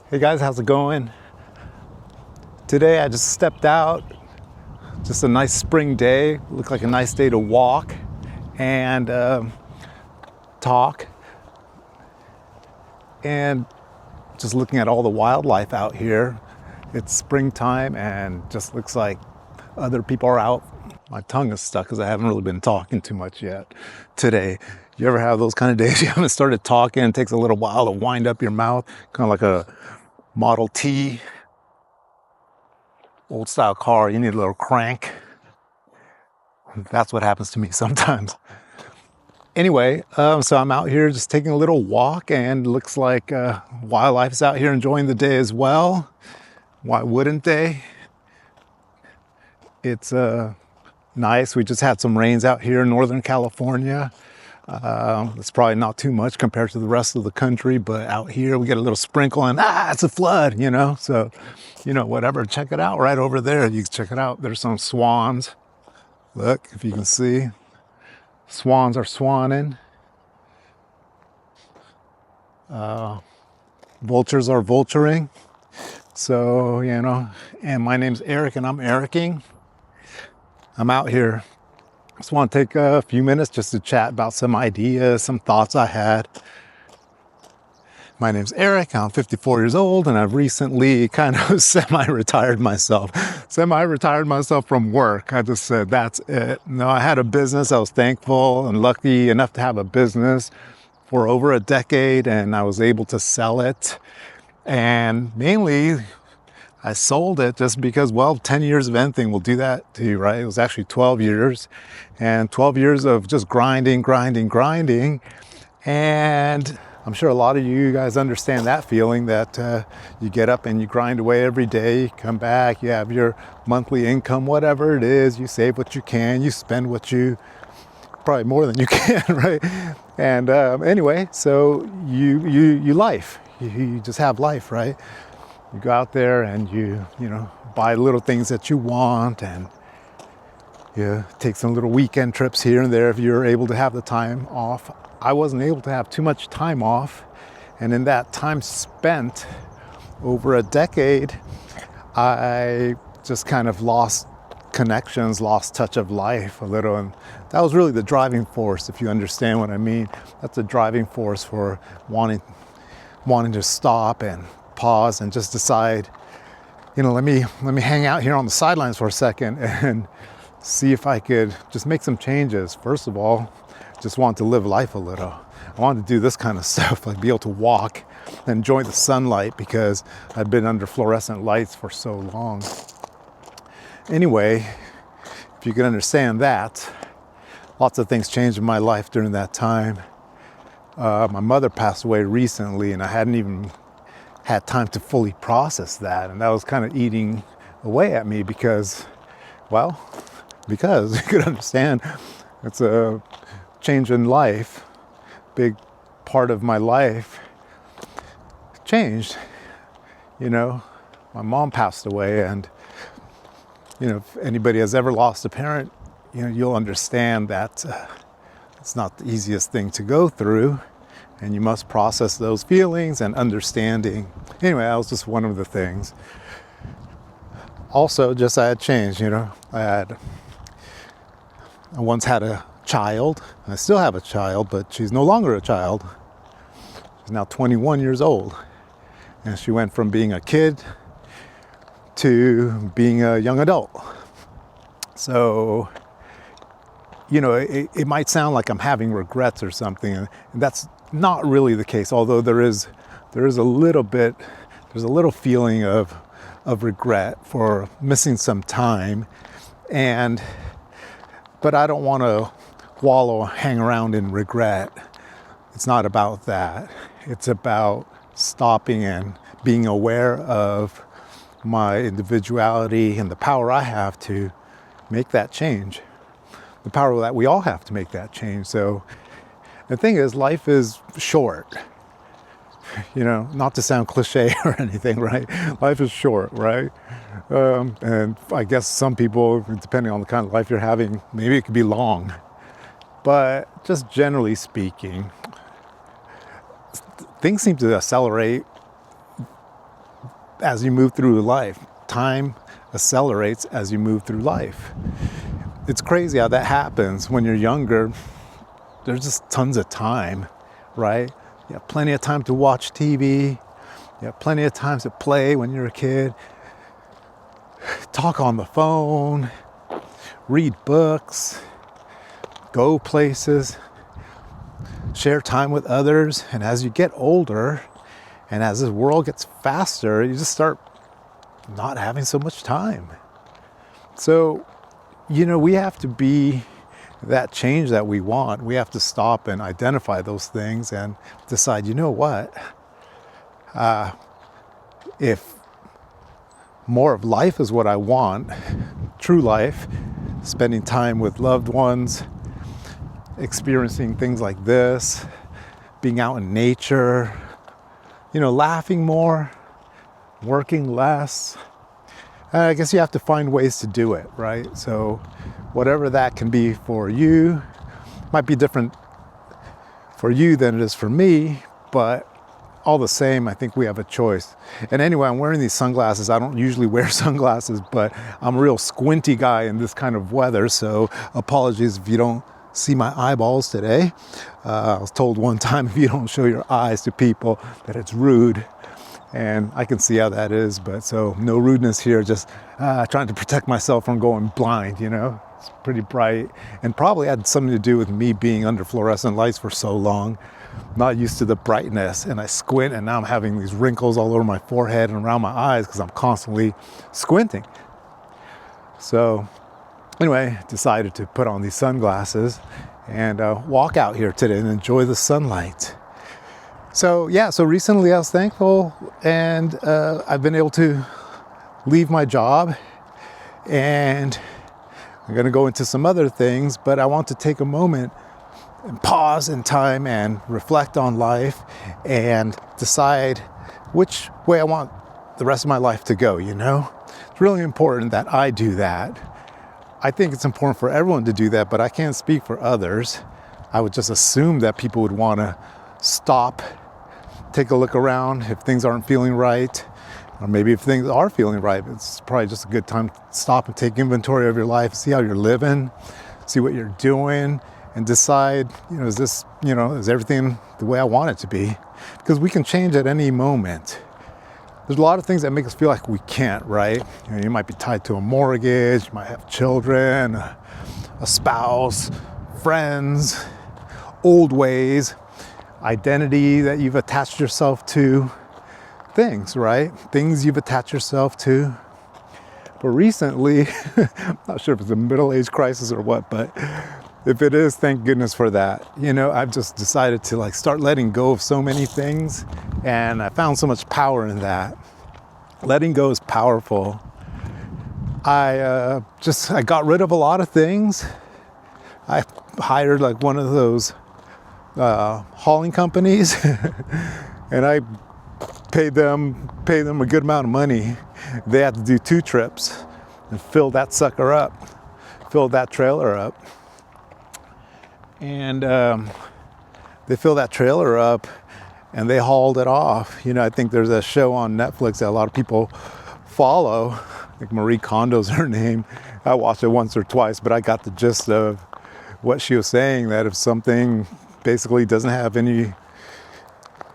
Hey guys, how's it going? Today I just stepped out, just a nice spring day, looked like a nice day to walk and talk, and just looking at all the wildlife out here. It's springtime and just looks like other people are out. My tongue is stuck because I haven't really been talking too much yet today. You ever have those kind of days you haven't started talking? It takes a little while to wind up your mouth, kind of like a Model T, old style car. You need a little crank. That's what happens to me sometimes. Anyway, so I'm out here just taking a little walk, and looks like wildlife is out here enjoying the day as well. Why wouldn't they? It's nice. We just had some rains out here in Northern California. It's probably not too much compared to the rest of the country, but out here we get a little sprinkle and it's a flood, so whatever. Check it out right over there. You can check it out. There's some swans. Look, if you can see, swans are swanning. Vultures are vulturing. So, and my name's Eric and I'm Ericing. I'm out here. Just want to take a few minutes just to chat about some ideas, some thoughts I had. My name's Eric. I'm 54 years old, and I've recently kind of semi-retired myself from work. I just said, that's it. No, I had a business. I was thankful and lucky enough to have a business for over a decade, and I was able to sell it. And mainly, I sold it just because, 10 years of anything will do that to you, right? It was actually 12 years, and 12 years of just grinding. And I'm sure a lot of you guys understand that feeling that you get up and you grind away every day, you come back, you have your monthly income, whatever it is, you save what you can, you spend probably more than you can, right? And anyway, so you just have life, right? You go out there and you buy little things that you want, and you take some little weekend trips here and there if you're able to have the time off. I wasn't able to have too much time off, and in that time spent over a decade, I just kind of lost connections, lost touch of life a little, and that was really the driving force, if you understand what I mean. That's the driving force for wanting to stop and pause and just decide, let me hang out here on the sidelines for a second and see if I could just make some changes. First of all, just want to live life a little. I wanted to do this kind of stuff, like be able to walk and enjoy the sunlight, because I'd been under fluorescent lights for so long. Anyway, if you can understand that, lots of things changed in my life during that time. My mother passed away recently, and I hadn't even had time to fully process that, and that was kind of eating away at me because you could understand, it's a change in life. Big part of my life changed. My mom passed away, and if anybody has ever lost a parent, you'll understand that it's not the easiest thing to go through, and you must process those feelings and understanding. Anyway, that was just one of the things. Also, I had changed, I once had a child. I still have a child, but she's no longer a child. She's now 21 years old. And she went from being a kid to being a young adult. So, it might sound like I'm having regrets or something, and that's not really the case, although there is a little feeling of regret for missing some time, but I don't want to hang around in regret. It's not about that. It's about stopping and being aware of my individuality and the power I have to make that change. The power that we all have to make that change. So the thing is, life is short. Not to sound cliche or anything, right? Life is short, right? And I guess some people, depending on the kind of life you're having, maybe it could be long. But just generally speaking, things seem to accelerate as you move through life. Time accelerates as you move through life. It's crazy how that happens. When you're younger, there's just tons of time, right? You have plenty of time to watch TV. You have plenty of time to play when you're a kid. Talk on the phone, read books, go places, share time with others. And as you get older and as this world gets faster, you just start not having so much time. So, we have to be that change that we want. We have to stop and identify those things and decide, what? If more of life is what I want, true life, spending time with loved ones, experiencing things like this, being out in nature, laughing more, working less. I guess you have to find ways to do it, right? So whatever that can be for you, might be different for you than it is for me, but all the same, I think we have a choice. And anyway, I'm wearing these sunglasses. I don't usually wear sunglasses, but I'm a real squinty guy in this kind of weather, so apologies if you don't see my eyeballs today. I was told one time if you don't show your eyes to people that it's rude, and I can see how that is, but so no rudeness here, just trying to protect myself from going blind, It's pretty bright, and probably had something to do with me being under fluorescent lights for so long. Not used to the brightness, and I squint, and now I'm having these wrinkles all over my forehead and around my eyes because I'm constantly squinting. So anyway, decided to put on these sunglasses and walk out here today and enjoy the sunlight. So recently I was thankful, and I've been able to leave my job, and I'm going to go into some other things, but I want to take a moment and pause in time and reflect on life and decide which way I want the rest of my life to go, It's really important that I do that. I think it's important for everyone to do that, but I can't speak for others. I would just assume that people would want to stop, take a look around if things aren't feeling right, or maybe if things are feeling right, it's probably just a good time to stop and take inventory of your life, see how you're living, see what you're doing, and decide, is everything the way I want it to be? Because we can change at any moment. There's a lot of things that make us feel like we can't, right? You might be tied to a mortgage, you might have children, a spouse, friends, old ways, identity that you've attached yourself to, things, right? Things you've attached yourself to. But recently, I'm not sure if it's a middle-age crisis or what, but if it is, thank goodness for that. I've just decided to start letting go of so many things, and I found so much power in that. Letting go is powerful. I got rid of a lot of things. I hired one of those hauling companies, and I paid them a good amount of money. They had to do 2 trips and fill that trailer up. And they filled that trailer up and they hauled it off. I think there's a show on Netflix that a lot of people follow. I think Marie Kondo's her name. I watched it once or twice, but I got the gist of what she was saying, that if something basically doesn't have any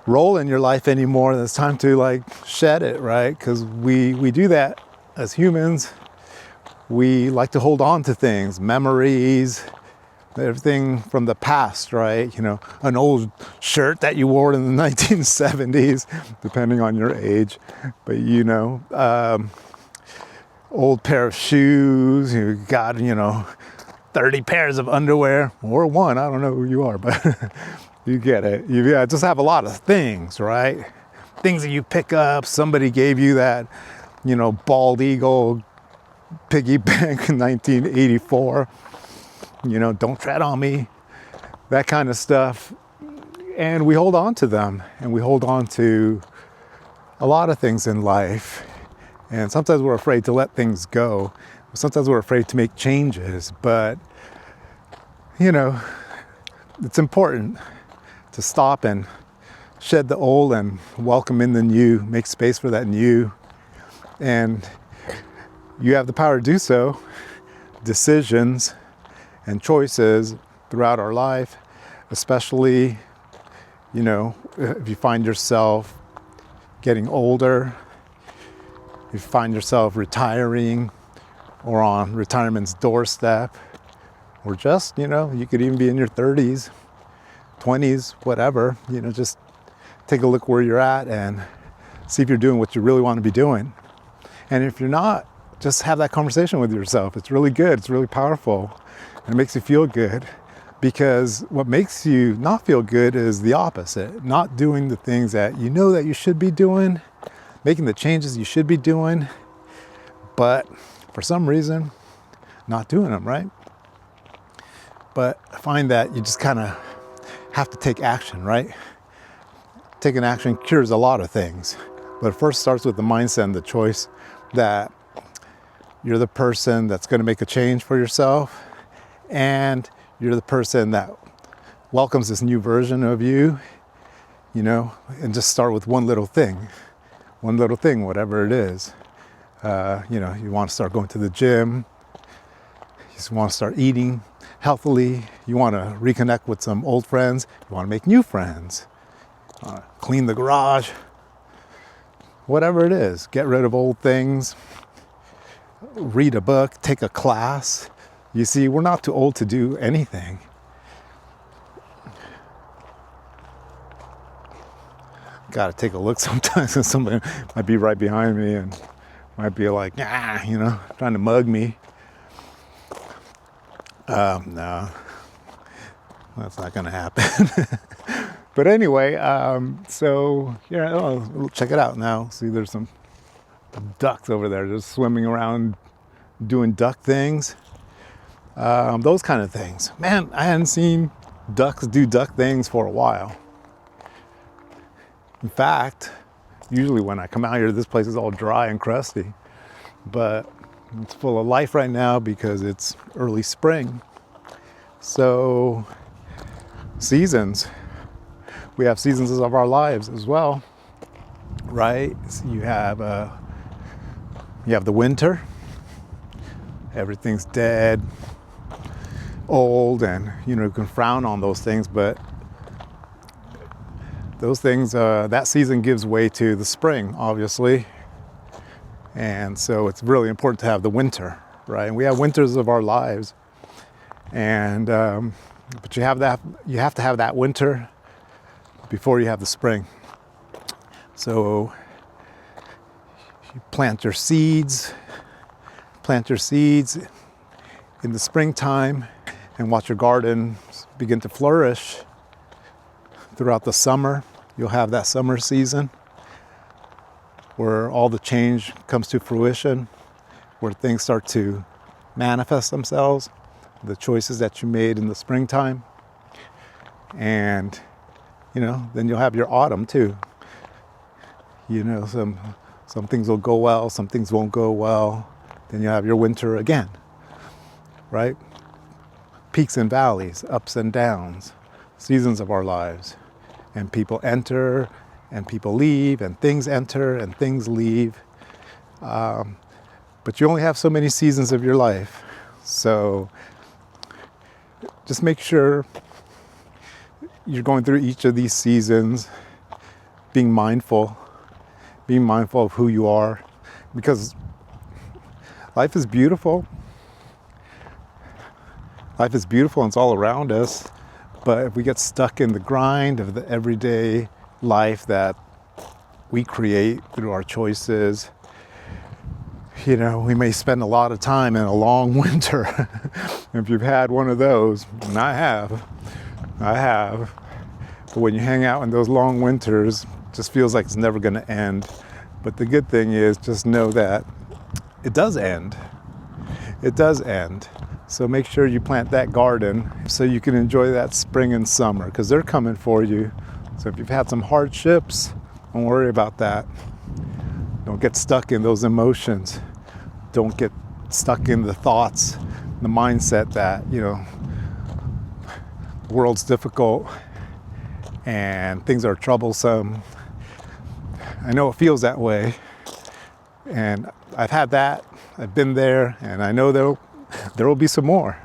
role in your life anymore, then it's time to shed it, right? Because we do that as humans. We like to hold on to things, memories, everything from the past, right? An old shirt that you wore in the 1970s, depending on your age, but old pair of shoes, you got 30 pairs of underwear, or one, I don't know who you are, but you get it. You just have a lot of things, right? Things that you pick up. Somebody gave you that bald eagle piggy bank in 1984. Don't tread on me, that kind of stuff. And we hold on to them, and we hold on to a lot of things in life. And sometimes we're afraid to let things go. Sometimes we're afraid to make changes, but it's important to stop and shed the old and welcome in the new, make space for that new. And you have the power to do so. Decisions and choices throughout our life, especially, if you find yourself getting older, you find yourself retiring or on retirement's doorstep, or just, you could even be in your 30s, 20s, whatever, just take a look where you're at and see if you're doing what you really want to be doing. And if you're not, just have that conversation with yourself. It's really good. It's really powerful. And it makes you feel good, because what makes you not feel good is the opposite. Not doing the things that you know that you should be doing, making the changes you should be doing, but for some reason, not doing them, right? But I find that you just kind of have to take action, right? Taking action cures a lot of things. But it first starts with the mindset and the choice that you're the person that's going to make a change for yourself, and you're the person that welcomes this new version of you, and just start with one little thing, whatever it is. You want to start going to the gym, you just want to start eating healthily, you want to reconnect with some old friends, you want to make new friends, clean the garage, whatever it is, get rid of old things, read a book, take a class. You see, we're not too old to do anything. Gotta take a look sometimes, and somebody might be right behind me and might be like, trying to mug me. No, that's not gonna happen. But anyway, check it out now. See, there's some ducks over there just swimming around doing duck things. Those kind of things. Man, I hadn't seen ducks do duck things for a while. In fact, usually when I come out here, this place is all dry and crusty, but it's full of life right now because it's early spring. So, seasons. We have seasons of our lives as well, right? So you have the winter. Everything's dead, old, and you can frown on those things, but those things, that season gives way to the spring, obviously. And so it's really important to have the winter, right? And we have winters of our lives, and but you have to have that winter before you have the spring. So you plant your seeds in the springtime and watch your garden begin to flourish throughout the summer. You'll have that summer season where all the change comes to fruition, where things start to manifest themselves, the choices that you made in the springtime. And, then you'll have your autumn too. Some things will go well, some things won't go well. Then you'll have your winter again, right? Peaks and valleys, ups and downs, seasons of our lives. And people enter and people leave, and things enter and things leave. But you only have so many seasons of your life. So just make sure you're going through each of these seasons, being mindful of who you are, because life is beautiful. Life is beautiful and it's all around us. But if we get stuck in the grind of the everyday life that we create through our choices, we may spend a lot of time in a long winter. If you've had one of those, and I have. But when you hang out in those long winters, it just feels like it's never going to end. But the good thing is, just know that it does end. It does end. So make sure you plant that garden so you can enjoy that spring and summer, because they're coming for you. So if you've had some hardships, don't worry about that. Don't get stuck in those emotions. Don't get stuck in the thoughts, the mindset that, the world's difficult and things are troublesome. I know it feels that way, And I've had that, I've been there, and I know there will be some more.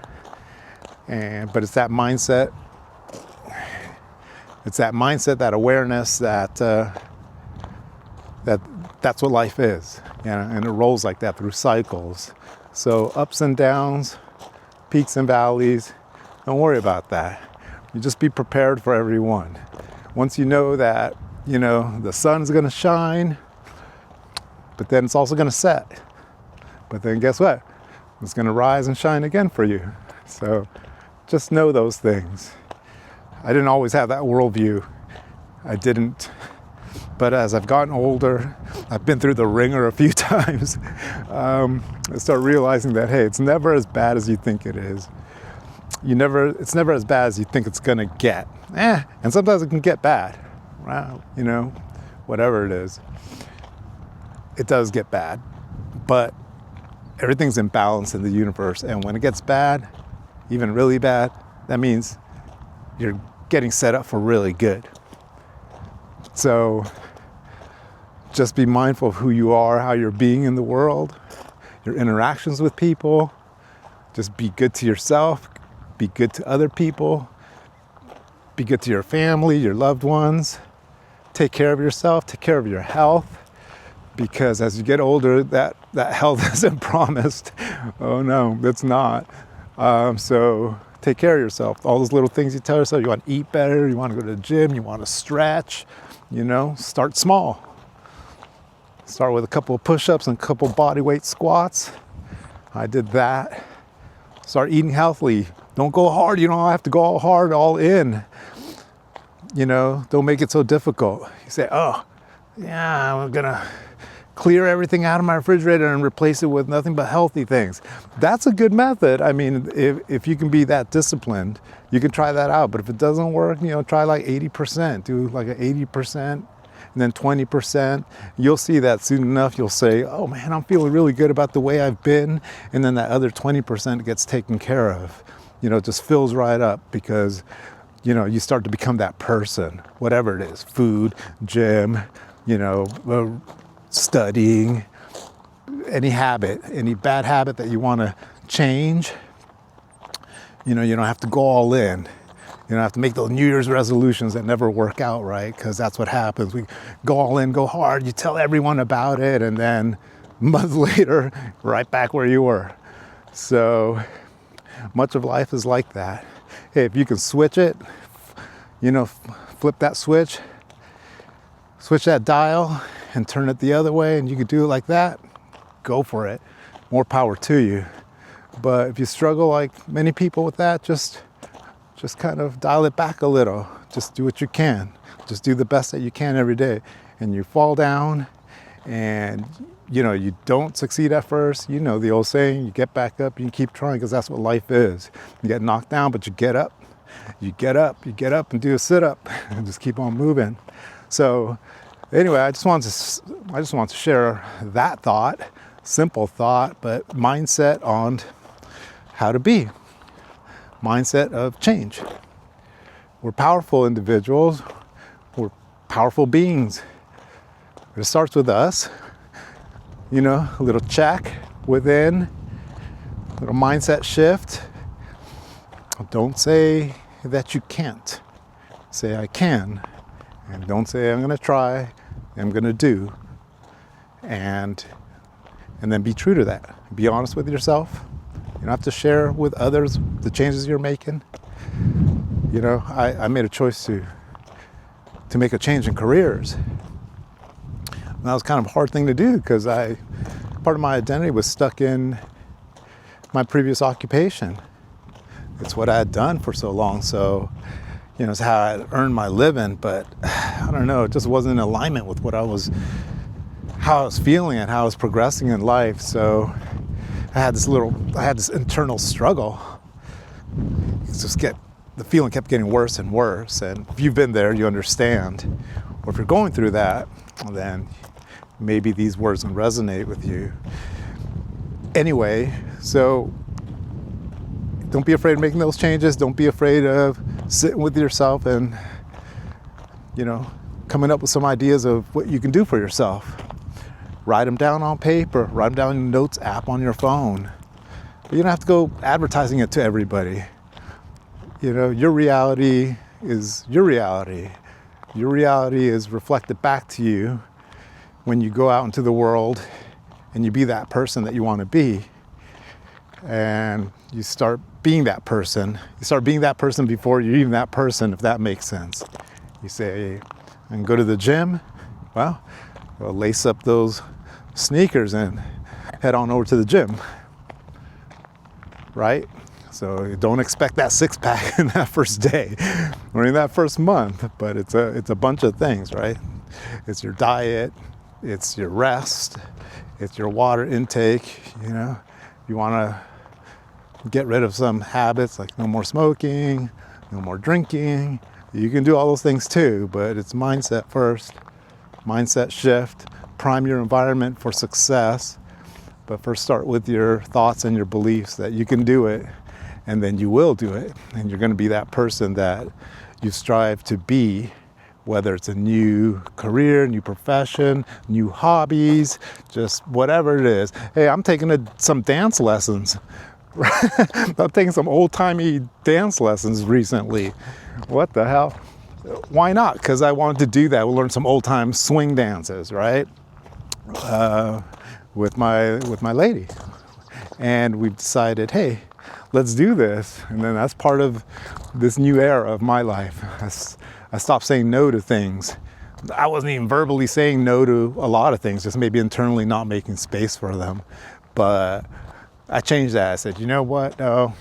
But it's that mindset, that awareness that that's what life is, and it rolls like that through cycles. So ups and downs, peaks and valleys, don't worry about that. You just be prepared for every one. Once you know that, the sun's gonna shine, but then it's also gonna set. But then guess what? It's gonna rise and shine again for you. So just know those things. I didn't always have that worldview. I didn't. But as I've gotten older, I've been through the ringer a few times. I start realizing that, hey, it's never as bad as you think it is. It's never as bad as you think it's gonna get. And sometimes it can get bad. Wow, whatever it is. It does get bad. But everything's in balance in the universe. And when it gets bad, even really bad, that means you're getting set up for really good. So just be mindful of who you are, how you're being in the world, your interactions with people. Just be good to yourself, be good to other people, be good to your family, your loved ones. Take care of yourself, take care of your health, because as you get older, that health isn't promised. Oh no, it's not. So take care of yourself. All those little things you tell yourself, you want to eat better, you want to go to the gym, you want to stretch, start small. Start with a couple of push-ups and a couple body weight squats. I did that. Start eating healthily. Don't go hard. You don't have to go all hard, all in. Don't make it so difficult. You say, oh, yeah, I'm going to clear everything out of my refrigerator and replace it with nothing but healthy things. That's a good method. I mean, if you can be that disciplined, you can try that out. But if it doesn't work, try like 80%. Do like an 80%. And then 20%, you'll see that soon enough, you'll say, oh man, I'm feeling really good about the way I've been. And then that other 20% gets taken care of. It just fills right up because, you start to become that person, whatever it is, food, gym, studying, any bad habit that you want to change. You don't have to go all in. You don't have to make those New Year's resolutions that never work out, right? Because that's what happens. We go all in, go hard, you tell everyone about it, and then a month later, right back where you were. So much of life is like that. Hey, if you can switch it, flip that switch that dial and turn it the other way, and you could do it like that, go for it. More power to you. But if you struggle like many people with that, just kind of dial it back a little. Just do what you can. Just do the best that you can every day. And you fall down and, you don't succeed at first. The old saying, you get back up, you keep trying, because that's what life is. You get knocked down, but you get up. You get up and do a sit-up and just keep on moving. So anyway, I just want to share that thought, simple thought, but mindset on how to be. Mindset of change. We're powerful individuals. We're powerful beings. It starts with us. A little check within, a little mindset shift. Don't say that you can't. Say I can. And don't say I'm going to try. I'm going to do. And then be true to that. Be honest with yourself. You don't have to share with others the changes you're making. I made a choice to make a change in careers. And that was kind of a hard thing to do because part of my identity was stuck in my previous occupation. It's what I had done for so long. So, it's how I earned my living. But I don't know, it just wasn't in alignment with how I was feeling and how I was progressing in life. So I had this internal struggle. The feeling kept getting worse and worse. And if you've been there, you understand. Or if you're going through that, then maybe these words can resonate with you. Anyway, so don't be afraid of making those changes. Don't be afraid of sitting with yourself and, coming up with some ideas of what you can do for yourself. Write them down on paper, write them down in the notes app on your phone. But you don't have to go advertising it to everybody. You know, your reality is your reality. Your reality is reflected back to you when you go out into the world and you be that person that you want to be. And you start being that person. You start being that person before you're even that person, if that makes sense. You say, I can go to the gym. Well, lace up those sneakers and head on over to the gym, right? So don't expect that six-pack in that first day or in that first month, but it's a bunch of things, right? It's your diet, it's your rest, it's your water intake. You know, you want to get rid of some habits like no more smoking, no more drinking. You can do all those things too, but it's mindset first. Mindset shift, prime your environment for success. But first start with your thoughts and your beliefs that you can do it, and then you will do it. And you're going to be that person that you strive to be, whether it's a new career, new profession, new hobbies, just whatever it is. Hey, I'm taking some dance lessons. I'm taking some old-timey dance lessons recently. What the hell? Why not? Because I wanted to do that. We'll learn some old-time swing dances, right? With my lady. And we've decided, hey, let's do this. And then that's part of this new era of my life. I stopped saying no to things. I wasn't even verbally saying no to a lot of things, just maybe internally not making space for them. But I changed that. I said, you know what? No.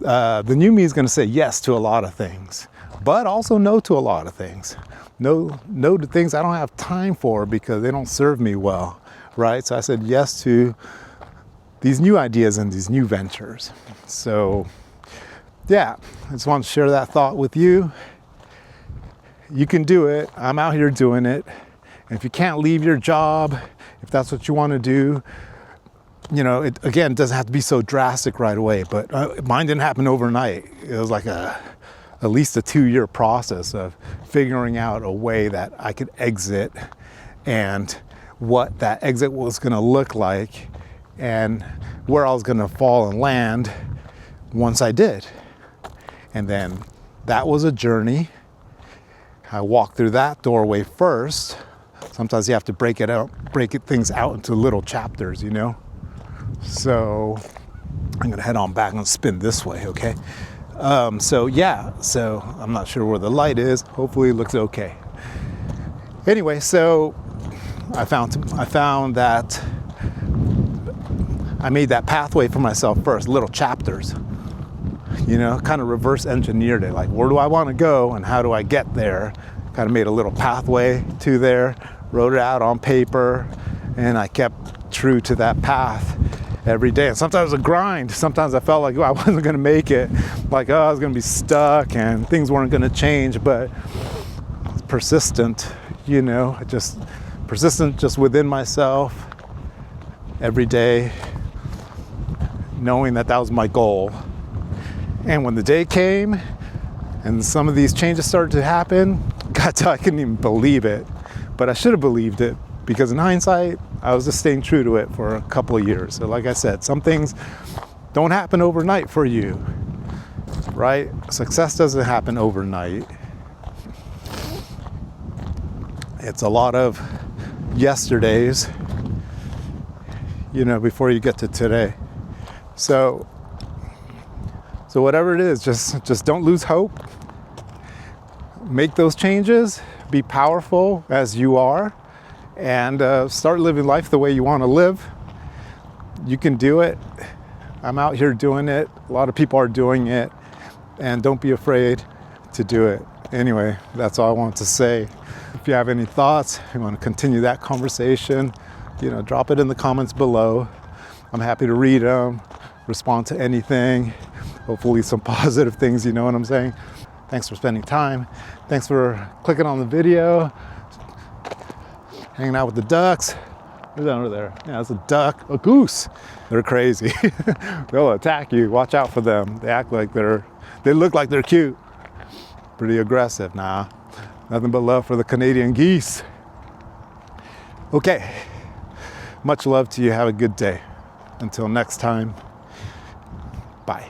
The new me is going to say yes to a lot of things, but also no to a lot of things. No to things I don't have time for because they don't serve me well, right? So I said yes to these new ideas and these new ventures. So yeah, I just want to share that thought with you. You can do it. I'm out here doing it. And if you can't leave your job, if that's what you want to do, you know, it again doesn't have to be so drastic right away, but mine didn't happen overnight. It was like at least a 2-year process of figuring out a way that I could exit and what that exit was going to look like and where I was going to fall and land once I did. And then that was a journey. I walked through that doorway first. Sometimes you have to break things out into little chapters, you know? So I'm gonna head on back and spin this way, okay? So I'm not sure where the light is. Hopefully it looks okay. Anyway, so I found that I made that pathway for myself first, little chapters, you know, kind of reverse engineered it. Like, where do I want to go and how do I get there? Kind of made a little pathway to there, wrote it out on paper, and I kept true to that path every day. And sometimes it was a grind. Sometimes I felt like I wasn't going to make it, like, I was going to be stuck and things weren't going to change, but persistent, you know, persistent just within myself every day, knowing that was my goal. And when the day came and some of these changes started to happen, God, I couldn't even believe it, but I should have believed it. Because in hindsight, I was just staying true to it for a couple of years. So like I said, some things don't happen overnight for you, right? Success doesn't happen overnight. It's a lot of yesterdays, you know, before you get to today. So whatever it is, just don't lose hope. Make those changes, be powerful as you are. And start living life the way you want to live. You can do it. I'm out here doing it. A lot of people are doing it. And don't be afraid to do it. Anyway, that's all I want to say. If you have any thoughts, you want to continue that conversation, you know, drop it in the comments below. I'm happy to read them, respond to anything. Hopefully some positive things, you know what I'm saying? Thanks for spending time. Thanks for clicking on the video. Hanging out with the ducks. Who's over there? Yeah, it's a duck, a goose. They're crazy. They'll attack you. Watch out for them. They act like they look like they're cute. Pretty aggressive. Nah, nothing but love for the Canadian geese. Okay, Much love to you. Have a good day. Until next time, bye.